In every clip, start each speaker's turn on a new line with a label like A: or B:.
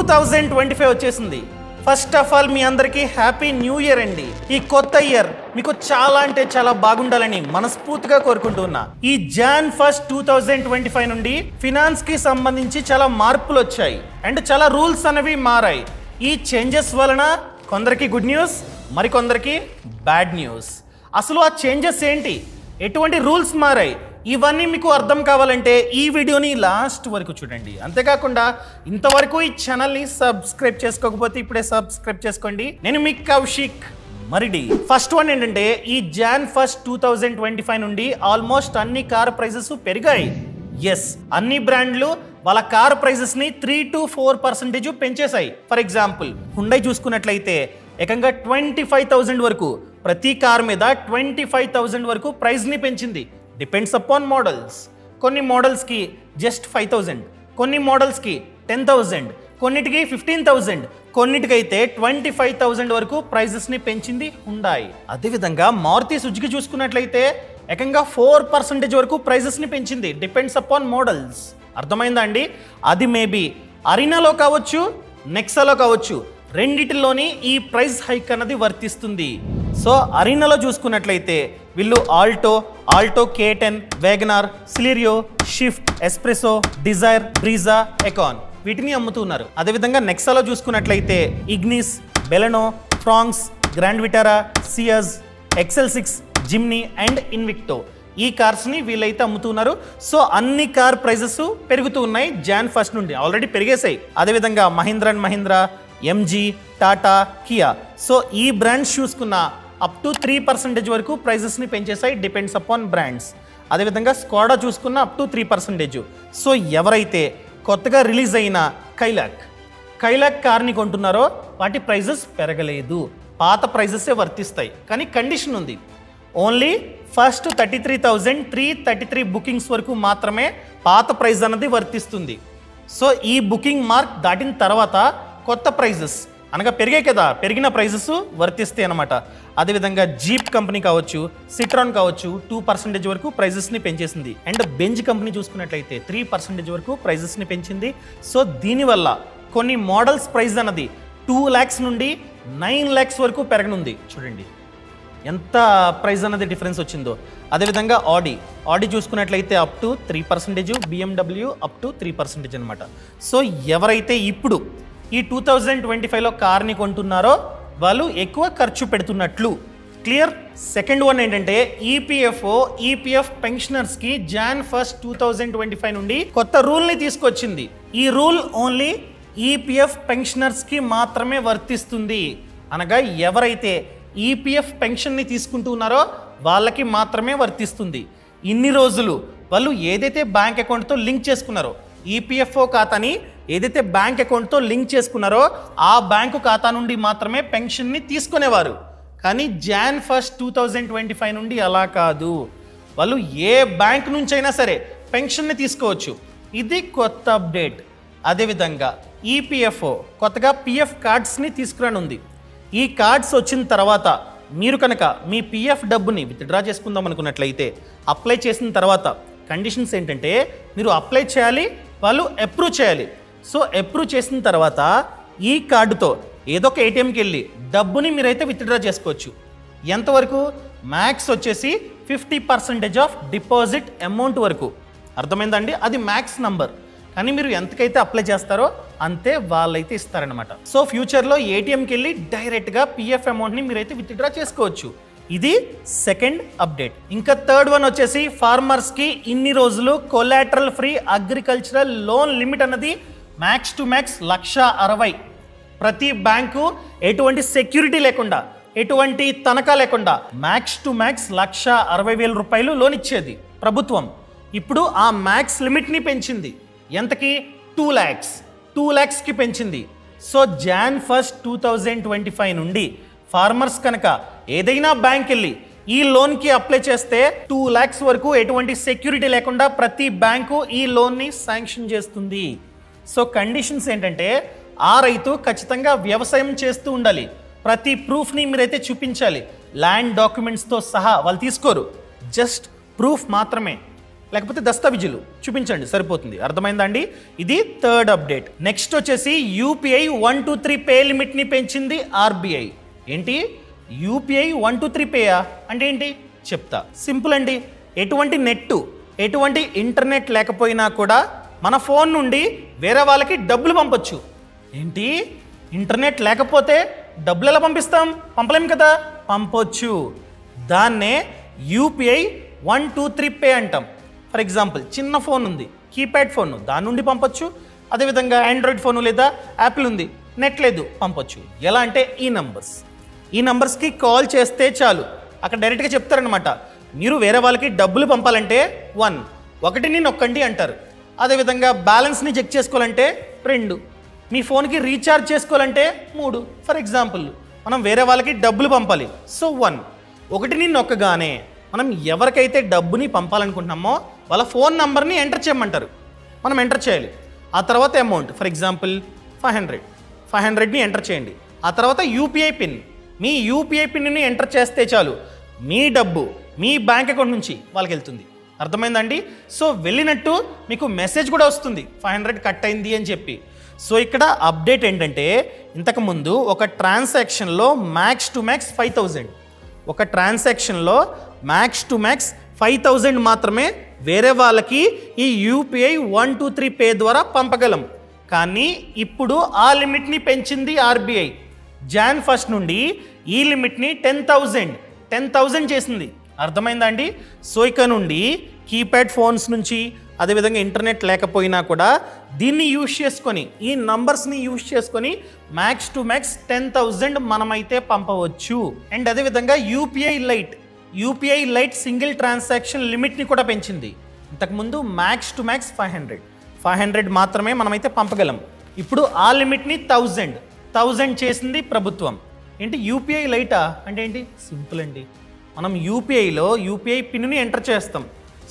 A: 2025 వచ్చేసింది. First of all మీ అందరికీ happy new year అండి. ఈ కొత్త ఇయర్ మీకు చాలా అంటే చాలా బాగుండాలని మనస్ఫూర్తిగా కోరుకుంటున్నా. ఈ Jan 1, 2025 నుండి ఫినాన్స్ కి సంబంధించి చాలా మార్పులు వచ్చాయి అండ్ చాలా రూల్స్ అనేవి మారాయి. ఈ చేంజెస్ వలన కొందరికి గుడ్ న్యూస్, మరికొందరికి బ్యాడ్ న్యూస్. అసలు ఆ చేంజెస్ ఏంటి, ఎటువంటి రూల్స్ మారాయి, ఇవన్నీ మీకు అర్థం కావాలంటే ఈ వీడియోని లాస్ట్ వరకు చూడండి. అంతేకాకుండా ఇంతవరకు ఈ ఛానల్ని సబ్స్క్రైబ్ చేసుకోకపోతే ఇప్పుడే సబ్స్క్రైబ్ చేసుకోండి. నేను మీ కౌశిక్ మరిడి. ఫస్ట్ వన్ ఏంటంటే ఈ Jan 1, 2025 నుండి ఆల్మోస్ట్ అన్ని కార్ ప్రైజెస్ పెరిగాయి. ఎస్, అన్ని బ్రాండ్లు వాళ్ళ కార్ ప్రైజెస్ ని 3 to 4% పెంచేశాయి. ఫర్ ఎగ్జాంపుల్ హుండై చూసుకున్నట్లయితే ఏకంగా 25,000 వరకు, ప్రతి కార్ మీద 25,000 వరకు ప్రైస్ ని పెంచింది. Depends upon models. కొన్ని మోడల్స్కి జస్ట్ 5,000, కొన్ని మోడల్స్కి 10,000, కొన్నిటికి 15,000, కొన్నిటికైతే 25,000 వరకు ప్రైజెస్ని పెంచింది హుండాయ్. అదేవిధంగా మారుతి సుజుకి చూసుకున్నట్లయితే ఏకంగా 4% వరకు ప్రైజెస్ని పెంచింది. Depends upon models. అర్థమైందా అండి? అది మేబీ అరీనాలో కావచ్చు, నెక్సాలో కావచ్చు, రెండిటిలోని ఈ ప్రైస్ హైక్ అన్నది వర్తిస్తుంది. సో అరీనాలో చూసుకున్నట్లయితే వీళ్ళు Alto K10, WagonR, Celerio, Swift, Espresso, Dzire, Brezza, Eeco వీటిని అమ్ముతున్నారు. అదేవిధంగా నెక్సాలో చూసుకున్నట్లయితే Ignis, Baleno, Fronx, Grand Vitara, Ciaz, XL6, Jimny and Invicto ఈ కార్స్ని వీళ్ళైతే అమ్ముతున్నారు. సో అన్ని కార్ ప్రైజెస్ పెరుగుతూ ఉన్నాయి Jan 1 నుండి, ఆల్రెడీ పెరిగేశాయి. అదేవిధంగా Mahindra, MG, Tata, Kia, so ఈ బ్రాండ్స్ చూసుకున్న అప్ టు 3% వరకు ప్రైజెస్ని పెంచేసాయి. Depends upon brands. అదేవిధంగా స్కోడా చూసుకున్న అప్ టు 3%. సో ఎవరైతే కొత్తగా రిలీజ్ అయిన కైలాక్ కార్ని కొంటున్నారో వాటి ప్రైజెస్ పెరగలేదు, పాత ప్రైజెసే వర్తిస్తాయి. కానీ కండిషన్ ఉంది, ఓన్లీ ఫస్ట్ 33,333 బుకింగ్స్ వరకు మాత్రమే పాత ప్రైజ్ అన్నది వర్తిస్తుంది. సో ఈ బుకింగ్ మార్క్ దాటిన తర్వాత కొత్త ప్రైజెస్ అనగా పెరిగాయి కదా, పెరిగిన ప్రైజెస్ వర్తిస్తాయి అనమాట. అదేవిధంగా జీప్ కంపెనీ కావచ్చు, సిట్రాన్ కావచ్చు 2% వరకు ప్రైజెస్ని పెంచేసింది. అండ్ బెంజ్ కంపెనీ చూసుకున్నట్లయితే 3% వరకు ప్రైజెస్ని పెంచింది. సో దీనివల్ల కొన్ని మోడల్స్ ప్రైస్ అన్నది 2 lakhs నుండి 9 lakhs వరకు పెరగనుంది. చూడండి ఎంత ప్రైస్ అన్నది డిఫరెన్స్ వచ్చిందో. అదేవిధంగా ఆడి చూసుకున్నట్లయితే up to 3%, BMW up to 3% అనమాట. సో ఎవరైతే ఇప్పుడు ఈ 2025లో కార్ని కొంటున్నారో వాళ్ళు ఎక్కువ ఖర్చు పెడుతున్నట్లు క్లియర్. సెకండ్ వన్ ఏంటంటే ఈపీఎఫ్ పెన్షనర్స్కి Jan 1, 2025 నుండి కొత్త రూల్ని తీసుకొచ్చింది. ఈ రూల్ ఓన్లీ ఈపీఎఫ్ పెన్షనర్స్కి మాత్రమే వర్తిస్తుంది. అనగా ఎవరైతే ఈపీఎఫ్ పెన్షన్ని తీసుకుంటున్నారో వాళ్ళకి మాత్రమే వర్తిస్తుంది. ఇన్ని రోజులు వాళ్ళు ఏదైతే బ్యాంక్ అకౌంట్తో లింక్ చేసుకున్నారో, ఈపీఎఫ్ఓ ఖాతాని ఏదైతే బ్యాంక్ అకౌంట్తో లింక్ చేసుకున్నారో ఆ బ్యాంకు ఖాతా నుండి మాత్రమే పెన్షన్ని తీసుకునేవారు. కానీ Jan 1, 2025 నుండి అలా కాదు, వాళ్ళు ఏ బ్యాంక్ నుంచైనా సరే పెన్షన్ని తీసుకోవచ్చు. ఇది కొత్త అప్డేట్. అదేవిధంగా ఈపీఎఫ్ఓ కొత్తగా పిఎఫ్ కార్డ్స్ని తీసుకురానుంది. ఈ కార్డ్స్ వచ్చిన తర్వాత మీరు కనుక మీ పిఎఫ్ డబ్బుని విత్డ్రా చేసుకుందాం అనుకున్నట్లయితే అప్లై చేసిన తర్వాత కండిషన్స్ ఏంటంటే మీరు అప్లై చేయాలి, వాళ్ళు అప్రూవ్ చేయాలి. సో అప్రూవ్ చేసిన తర్వాత ఈ కార్డుతో ఏదో ఒక ఏటీఎంకి వెళ్ళి డబ్బుని మీరైతే విత్డ్రా చేసుకోవచ్చు. ఎంతవరకు? మ్యాక్స్ వచ్చేసి 50% ఆఫ్ డిపాజిట్ అమౌంట్ వరకు. అర్థమైందండి? అది మ్యాక్స్ నంబర్. కానీ మీరు ఎంతకైతే అప్లై చేస్తారో అంతే వాళ్ళైతే ఇస్తారనమాట. సో ఫ్యూచర్లో ఏటీఎంకి వెళ్ళి డైరెక్ట్గా పిఎఫ్ అమౌంట్ని మీరైతే విత్డ్రా చేసుకోవచ్చు. ఇది సెకండ్ అప్డేట్. ఇంకా థర్డ్ వన్ వచ్చేసి ఫార్మర్స్కి ఇన్ని రోజులు collateral free agricultural loan limit అన్నది మ్యాక్స్ టు మ్యాక్స్ 1,60,000. ప్రతి బ్యాంకు ఎటువంటి సెక్యూరిటీ లేకుండా, ఎటువంటి తనఖా లేకుండా మ్యాక్స్ టు మ్యాక్స్ 1,60,000 రూపాయలు లోన్ ఇచ్చేది ప్రభుత్వం. ఇప్పుడు ఆ మ్యాక్స్ లిమిట్ని పెంచింది. ఎంతకి? 2 lakhs. 2 lakhsకి పెంచింది. సో Jan 1, 2025 నుండి ఫార్మర్స్ కనుక ఏదైనా బ్యాంక్ వెళ్ళి ఈ లోన్కి అప్లై చేస్తే 2 lakhs వరకు ఎటువంటి సెక్యూరిటీ లేకుండా ప్రతి బ్యాంకు ఈ లోన్ని శాంక్షన్ చేస్తుంది. సో కండిషన్స్ ఏంటంటే ఆ రైతు ఖచ్చితంగా వ్యవసాయం చేస్తూ ఉండాలి, ప్రతి ప్రూఫ్ని మీరైతే చూపించాలి, ల్యాండ్ డాక్యుమెంట్స్తో సహా వాళ్ళు తీసుకోరు, జస్ట్ ప్రూఫ్ మాత్రమే. లేకపోతే దస్తావేజులు చూపించండి, సరిపోతుంది. అర్థమైందా అండి? ఇది థర్డ్ అప్డేట్. నెక్స్ట్ వచ్చేసి యూపీఐ 123 పే లిమిట్ని పెంచింది ఆర్బీఐ. ఏంటి యూపీఐ 123 పేయా అంటే ఏంటి చెప్తా. సింపుల్ అండి. ఎటువంటి నెట్టు, ఎటువంటి ఇంటర్నెట్ లేకపోయినా కూడా మన ఫోన్ నుండి వేరే వాళ్ళకి డబ్బులు పంపొచ్చు. ఏంటి ఇంటర్నెట్ లేకపోతే డబ్బులు ఎలా పంపిస్తాం? పంపలేం కదా, పంపొచ్చు. దాన్నే యూపీఐ 123 పే అంటాం. ఫర్ ఎగ్జాంపుల్ చిన్న ఫోన్ ఉంది, కీప్యాడ్ ఫోన్, దాని నుండి పంపొచ్చు. అదేవిధంగా ఆండ్రాయిడ్ ఫోన్ లేదా యాపిల్ ఉంది, నెట్ లేదు, పంపొచ్చు. ఎలా అంటే ఈ నంబర్స్కి కాల్ చేస్తే చాలు, అక్కడ డైరెక్ట్గా చెప్తారనమాట. మీరు వేరే వాళ్ళకి డబ్బులు పంపాలంటే 1 నొక్కండి అంటారు. అదేవిధంగా బ్యాలెన్స్ని చెక్ చేసుకోవాలంటే 2, మీ ఫోన్కి రీఛార్జ్ చేసుకోవాలంటే 3. ఫర్ ఎగ్జాంపుల్ మనం వేరే వాళ్ళకి డబ్బులు పంపాలి, సో 1 నొక్కగానే మనం ఎవరికైతే డబ్బుని పంపాలనుకుంటున్నామో వాళ్ళ ఫోన్ నంబర్ని ఎంటర్ చేయమంటారు. మనం ఎంటర్ చేయాలి. ఆ తర్వాత అమౌంట్, ఫర్ ఎగ్జాంపుల్ 500ని ఎంటర్ చేయండి. ఆ తర్వాత యూపీఐ పిన్, మీ యూపీఐ పిన్ని ఎంటర్ చేస్తే చాలు, మీ డబ్బు మీ బ్యాంక్ అకౌంట్ నుంచి వాళ్ళకి వెళ్తుంది. అర్థమైందండి? సో వెళ్ళినట్టు మీకు మెసేజ్ కూడా వస్తుంది 500 కట్ అయింది అని చెప్పి. సో ఇక్కడ అప్డేట్ ఏంటంటే ఇంతకుముందు ఒక ట్రాన్సాక్షన్లో మ్యాక్స్ టు మ్యాక్స్ 5000, ఒక ట్రాన్సాక్షన్లో మ్యాక్స్ టు మ్యాక్స్ 5000 మాత్రమే వేరే వాళ్ళకి ఈ యూపీఐ 123 పే ద్వారా పంపగలం. కానీ ఇప్పుడు ఆ లిమిట్ని పెంచింది ఆర్బీఐ. Jan 1 నుండి ఈ లిమిట్ని 10,000 చేసింది. అర్థమైందా అండి? సో ఇక నుండి కీప్యాడ్ ఫోన్స్ నుంచి, అదేవిధంగా ఇంటర్నెట్ లేకపోయినా కూడా దీన్ని యూజ్ చేసుకొని, ఈ నంబర్స్ని యూజ్ చేసుకొని మ్యాక్స్ టు మ్యాక్స్ 10,000 మనమైతే పంపవచ్చు. అండ్ అదేవిధంగా యూపీఐ లైట్ సింగిల్ ట్రాన్సాక్షన్ లిమిట్ని కూడా పెంచింది. ఇంతకుముందు మ్యాక్స్ టు మ్యాక్స్ 500 మాత్రమే మనమైతే పంపగలం. ఇప్పుడు ఆ లిమిట్ని 1000 చేసింది ప్రభుత్వం. ఏంటి యూపీఐ లైటా అంటే ఏంటి? సింపుల్ అండి. మనం యూపీఐ పిన్ని ఎంటర్ చేస్తాం.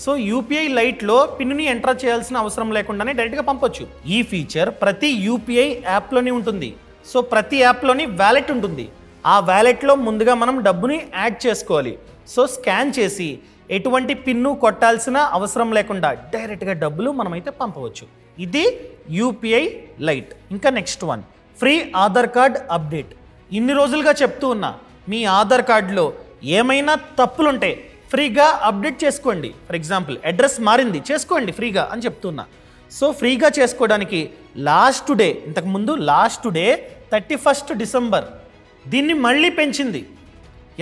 A: సో యూపీఐ లైట్లో పిన్ని ఎంటర్ చేయాల్సిన అవసరం లేకుండానే డైరెక్ట్గా పంపొచ్చు. ఈ ఫీచర్ ప్రతి యూపీఐ యాప్లోనే ఉంటుంది. సో ప్రతి యాప్లోని వ్యాలెట్ ఉంటుంది. ఆ వ్యాలెట్లో ముందుగా మనం డబ్బుని యాడ్ చేసుకోవాలి. సో స్కాన్ చేసి ఎటువంటి పిన్ను కొట్టాల్సిన అవసరం లేకుండా డైరెక్ట్గా డబ్బులు మనమైతే పంపవచ్చు. ఇది యూపీఐ లైట్. ఇంకా next one, free Aadhaar card update. ఇన్ని రోజులుగా చెప్తూ ఉన్నా, మీ ఆధార్ కార్డులో ఏమైనా తప్పులుంటే ఫ్రీగా అప్డేట్ చేసుకోండి. ఫర్ ఎగ్జాంపుల్ అడ్రస్ మారింది, చేసుకోండి ఫ్రీగా అని చెప్తున్నా. సో ఫ్రీగా చేసుకోవడానికి ఇంతకుముందు లాస్ట్ డే 31 డిసెంబర్ దీన్ని మళ్ళీ పెంచింది.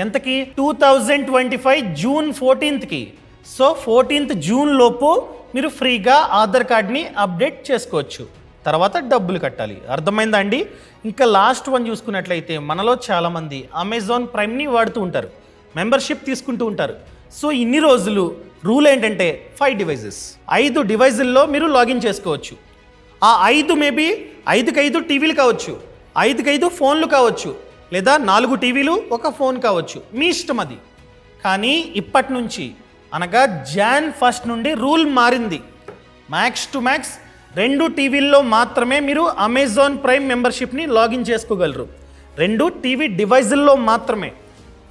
A: ఎంతకి? 2025 జూన్ 14కి. సో 14th జూన్ లోపు మీరు ఫ్రీగా ఆధార్ కార్డ్ని అప్డేట్ చేసుకోవచ్చు. తర్వాత డబ్బులు కట్టాలి. అర్థమైందా అండి? ఇంకా లాస్ట్ వన్ చూసుకున్నట్లయితే మనలో చాలామంది అమెజాన్ ప్రైమ్ని వాడుతూ ఉంటారు, మెంబర్షిప్ తీసుకుంటూ ఉంటారు. సో ఇన్ని రోజులు రూల్ ఏంటంటే 5 డివైజుల్లో మీరు లాగిన్ చేసుకోవచ్చు. ఆ 5 మేబీ 5 టీవీలు కావచ్చు, 5 ఫోన్లు కావచ్చు, లేదా 4 టీవీలు 1 ఫోన్ కావచ్చు, మీ ఇష్టం అది. కానీ ఇప్పటి నుంచి అనగా Jan 1 నుండి రూల్ మారింది. మ్యాక్స్ టు మ్యాక్స్ 2 టీవీల్లో మాత్రమే మీరు అమెజాన్ ప్రైమ్ మెంబర్షిప్ని లాగిన్ చేసుకోగలరు. 2 టీవీ డివైజుల్లో మాత్రమే.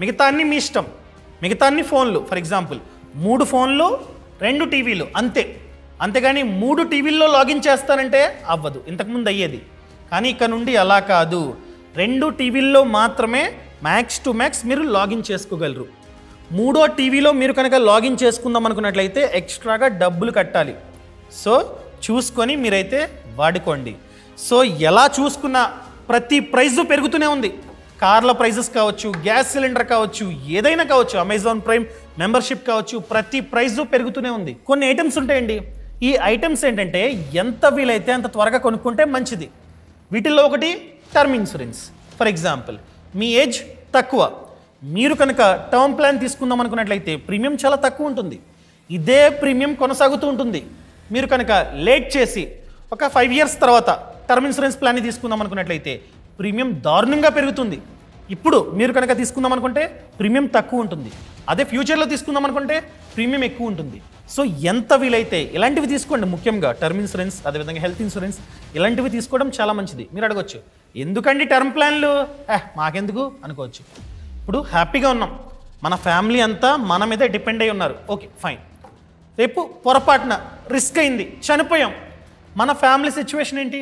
A: మిగతా అన్ని మీ ఇష్టం. మిగతా అన్ని ఫోన్లు, ఫర్ ఎగ్జాంపుల్ 3 ఫోన్లు 2 టీవీలు అంతేగాని 3 టీవీల్లో లాగిన్ చేస్తానంటే అవ్వదు. ఇంతకుముందు అయ్యేది, కానీ ఇక్కడ నుండి అలా కాదు. 2 టీవీల్లో మాత్రమే మ్యాక్స్ టు మ్యాక్స్ మీరు లాగిన్ చేసుకోగలరు. 3వ టీవీలో మీరు కనుక లాగిన్ చేసుకుందాం అనుకున్నట్లయితే ఎక్స్ట్రాగా డబ్బులు కట్టాలి. సో చూసుకొని మీరైతే వాడుకోండి. సో ఎలా చూసుకున్నా ప్రతి ప్రైజు పెరుగుతూనే ఉంది. కార్ల ప్రైజెస్ కావచ్చు, గ్యాస్ సిలిండర్ కావచ్చు, ఏదైనా కావచ్చు, అమెజాన్ ప్రైమ్ మెంబర్షిప్ కావచ్చు, ప్రతి ప్రైజు పెరుగుతూనే ఉంది. కొన్ని ఐటమ్స్ ఉంటాయండి. ఈ ఐటమ్స్ ఏంటంటే ఎంత వీలైతే అంత త్వరగా కొనుక్కుంటే మంచిది. వీటిల్లో ఒకటి term insurance. For example me age తక్కువ, మీరు కనుక టర్మ్ ప్లాన్ తీసుకుందాం అనుకున్నట్లయితే ప్రీమియం చాలా తక్కువ ఉంటుంది. ఇదే ప్రీమియం కొనసాగుతూ ఉంటుంది. మీరు కనుక లేట్ చేసి ఒక 5 years తర్వాత టర్మ్ ఇన్సూరెన్స్ ప్లాన్ని తీసుకుందాం అనుకున్నట్లయితే ప్రీమియం దారుణంగా పెరుగుతుంది. ఇప్పుడు మీరు కనుక తీసుకుందాం అనుకుంటే ప్రీమియం తక్కువ ఉంటుంది. అదే ఫ్యూచర్లో తీసుకుందాం అనుకుంటే ప్రీమియం ఎక్కువ ఉంటుంది. సో ఎంత వీలైతే ఇలాంటివి తీసుకోండి. ముఖ్యంగా టర్మ్ ఇన్సూరెన్స్, అదేవిధంగా హెల్త్ ఇన్సూరెన్స్, ఇలాంటివి తీసుకోవడం చాలా మంచిది. మీరు అడగొచ్చు, ఎందుకండి టర్మ్ ప్లాన్లు, మాకెందుకు అనుకోవచ్చు. ఇప్పుడు హ్యాపీగా ఉన్నాం, మన ఫ్యామిలీ అంతా మన మీద డిపెండ్ అయి ఉన్నారు. Okay fine. రేపు పొరపాటున రిస్క్ అయింది, చనిపోయాం, మన ఫ్యామిలీ సిచ్యువేషన్ ఏంటి?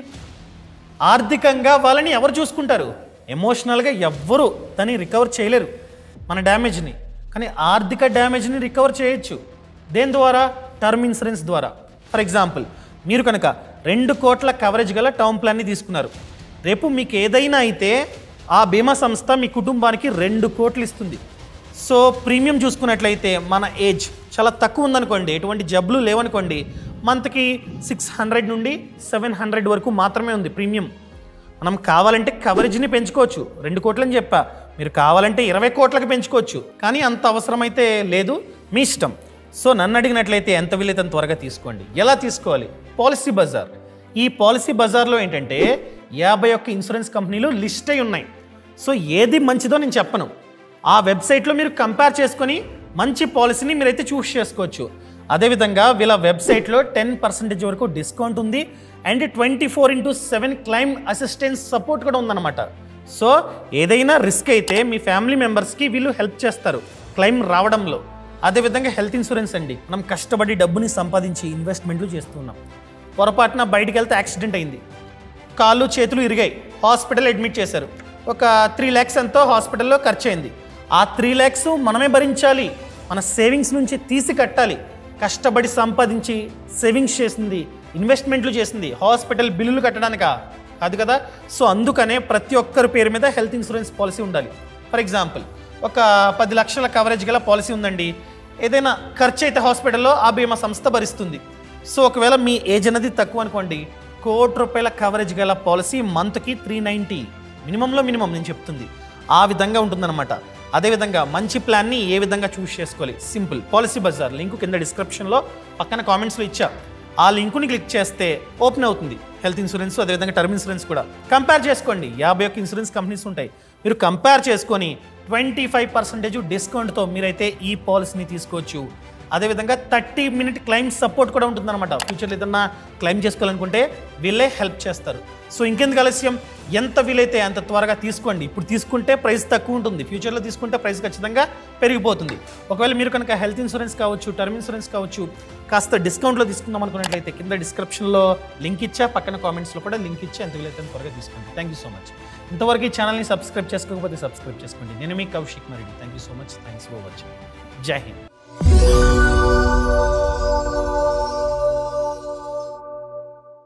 A: ఆర్థికంగా వాళ్ళని ఎవరు చూసుకుంటారు? ఎమోషనల్గా ఎవ్వరు దాన్ని రికవర్ చేయలేరు మన డ్యామేజ్ని. కానీ ఆర్థిక డ్యామేజ్ని రికవర్ చేయొచ్చు. దేని ద్వారా? టర్మ్ ఇన్సూరెన్స్ ద్వారా. ఫర్ ఎగ్జాంపుల్, మీరు కనుక 2 కోట్ల కవరేజ్ గల టర్మ్ ప్లాన్ని తీసుకున్నారు. రేపు మీకు ఏదైనా అయితే ఆ బీమా సంస్థ మీ కుటుంబానికి 2 కోట్లు ఇస్తుంది. సో ప్రీమియం చూసుకున్నట్లయితే మన ఏజ్ చాలా తక్కువ ఉందనుకోండి, ఎటువంటి జబ్బులు లేవనుకోండి, మంత్కి 600 నుండి 700 వరకు మాత్రమే ఉంది ప్రీమియం. మనం కావాలంటే కవరేజ్ని పెంచుకోవచ్చు. 2 కోట్లని చెప్పా, మీరు కావాలంటే 20 కోట్లకు పెంచుకోవచ్చు. కానీ అంత అవసరమైతే లేదు, మీ ఇష్టం. సో నన్ను అడిగినట్లయితే ఎంత వీలైతే అంత త్వరగా తీసుకోండి. ఎలా తీసుకోవాలి? పాలసీ బజార్. ఈ పాలసీ బజార్లో ఏంటంటే 51 ఇన్సూరెన్స్ కంపెనీలు లిస్ట్ అయి ఉన్నాయి. సో ఏది మంచిదో నేను చెప్పను. ఆ వెబ్సైట్లో మీరు కంపేర్ చేసుకొని మంచి పాలసీని మీరైతే చూస్ చేసుకోవచ్చు. అదేవిధంగా వీళ్ళ వెబ్సైట్లో 10% వరకు డిస్కౌంట్ ఉంది అండ్ 24/7 క్లైమ్ అసిస్టెన్స్ సపోర్ట్ కూడా ఉందన్నమాట. సో ఏదైనా రిస్క్ అయితే మీ ఫ్యామిలీ మెంబర్స్కి వీళ్ళు హెల్ప్ చేస్తారు క్లైమ్ రావడంలో. అదేవిధంగా హెల్త్ ఇన్సూరెన్స్ అండి, మనం కష్టపడి డబ్బుని సంపాదించి ఇన్వెస్ట్మెంట్లు చేస్తున్నాం. పొరపాటున బయటికి వెళ్తే యాక్సిడెంట్ అయింది, కాళ్ళు చేతులు ఇరిగాయి, హాస్పిటల్ అడ్మిట్ చేశారు, ఒక 3 lakhs ఎంతో హాస్పిటల్లో ఖర్చు అయింది. ఆ 3 lakhs మనమే భరించాలి, మన సేవింగ్స్ నుంచి తీసి కట్టాలి. కష్టపడి సంపాదించి సేవింగ్స్ చేసింది, ఇన్వెస్ట్మెంట్లు చేసింది హాస్పిటల్ బిల్లులు కట్టడానికా? కాదు కదా. సో అందుకనే ప్రతి ఒక్కరి పేరు మీద హెల్త్ ఇన్సూరెన్స్ పాలసీ ఉండాలి. ఫర్ ఎగ్జాంపుల్, ఒక 10 లక్షల కవరేజ్ గల పాలసీ ఉందండి. ఏదైనా ఖర్చు అయితే హాస్పిటల్లో ఆ బీమా సంస్థ భరిస్తుంది. సో ఒకవేళ మీ ఏజ్ అనేది తక్కువ అనుకోండి, ₹1,00,00,000 కవరేజ్ గల పాలసీ మంత్కి 390 మినిమంలో మినిమం నేను చెప్తుంది. ఆ విధంగా ఉంటుందన్నమాట. అదేవిధంగా మంచి ప్లాన్ని ఏ విధంగా చూస్ చేసుకోవాలి? సింపుల్, పాలసీ బజార్ లింక్ కింద డిస్క్రిప్షన్లో పక్కన కామెంట్స్లో ఇచ్చా. ఆ లింకుని క్లిక్ చేస్తే ఓపెన్ అవుతుంది హెల్త్ ఇన్సూరెన్స్, అదేవిధంగా టర్మ్ ఇన్సూరెన్స్ కూడా. కంపేర్ చేసుకోండి, 51 ఇన్సూరెన్స్ కంపెనీస్ ఉంటాయి. మీరు కంపేర్ చేసుకొని 25% డిస్కౌంట్తో మీరైతే ఈ పాలసీని తీసుకోవచ్చు. అదేవిధంగా 30-minute క్లైమ్ సపోర్ట్ కూడా ఉంటుందన్నమాట. ఫ్యూచర్లో ఏదన్నా క్లైమ్ చేసుకోవాలనుకుంటే వీళ్ళే హెల్ప్ చేస్తారు. సో ఇంకెందుకు ఆలస్యం, ఎంత వీలైతే అంత త్వరగా తీసుకోండి. ఇప్పుడు తీసుకుంటే ప్రైస్ తక్కువ ఉంటుంది, ఫ్యూచర్లో తీసుకుంటే ప్రైస్ ఖచ్చితంగా పెరిగిపోతుంది. ఒకవేళ మీరు కనుక హెల్త్ ఇన్సూరెన్స్ కావచ్చు, టర్మ్ ఇన్సూరెన్స్ కావచ్చు, కాస్త డిస్కౌంట్లో తీసుకుందాం అనుకున్నట్లయితే కింద డిస్క్రిప్షన్లో లింక్ ఇచ్చా, పక్కన కామెంట్స్లో కూడా లింక్ ఇచ్చి ఎంత వీలైతే అంత త్వరగా తీసుకోండి. Thank you so much. ఇంతవరకు ఈ ఛానల్ని సబ్స్క్రైబ్ చేసుకోకపోతే సబ్స్క్రైబ్ చేసుకోండి. నేను మీ Kaushik Mareddy. Thank you so much. Thanks for watching. Jai Hind.